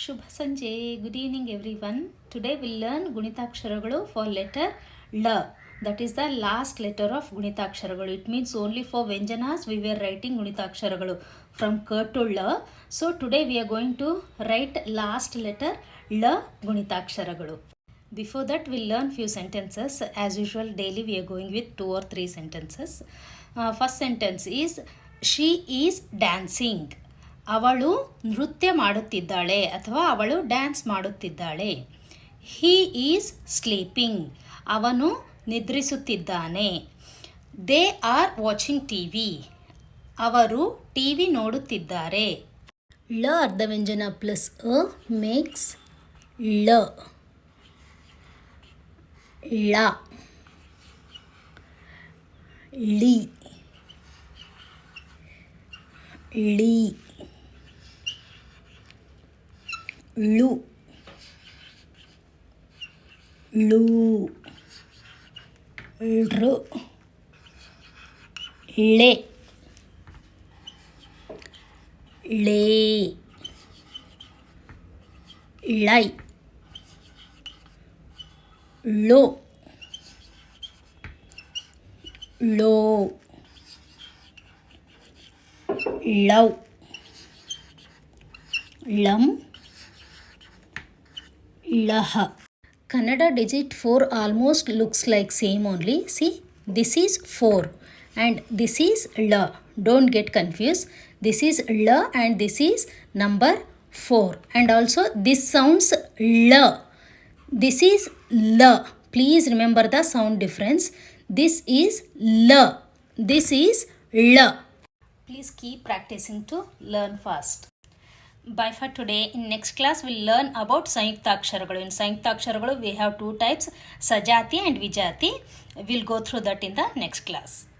ಶುಭ ಸಂಜೆ. Good evening everyone. Today will learn ಗುಣಿತಾಕ್ಷರಗಳು for letter ಲ. That is the last letter of ಗುಣಿತಾಕ್ಷರಗಳು. It means only for Vyanjanas we were writing ಗುಣಿತಾಕ್ಷರಗಳು from K to L. So today we are going to write last letter L ಗುಣಿತಾಕ್ಷರಗಳು. Before that we'll learn few sentences. As usual daily we are going with 2 or 3 sentences. First sentence is she is dancing. ಅವಳು ನೃತ್ಯ ಮಾಡುತ್ತಿದ್ದಾಳೆ ಅಥವಾ ಅವಳು dance ಮಾಡುತ್ತಿದ್ದಾಳೆ. He is sleeping. ಅವನು ನಿದ್ರಿಸುತ್ತಿದ್ದಾನೆ. They are watching TV. ಅವರು TV ನೋಡುತ್ತಿದ್ದಾರೆ. ಳ ಅರ್ಧವ್ಯಂಜನ ಪ್ಲಸ್ ಅ ಮೇಕ್ಸ್ ಳ. ಳ ಳಿ ಳಿ ಳು ಳು ಋ ಳೆ ಳೇ ಳೈ ಳೋ ಳೋ ಳೌ ಳಂ ಳಹ. Kannada digit 4 almost looks like same only. See, this is 4 and this is L. Don't get confused. This is L and this is number 4. And also this sounds L. This is L. Please remember the sound difference. This is L. This is L. Please keep practicing to learn fast. Bye for today. In next class we'll learn about ಸಂಯುಕ್ತಾಕ್ಷರಗಳು. In ಸಂಯುಕ್ತಾಕ್ಷರಗಳು we have 2 types, Sajati and Vijati. We'll go through that in the next class.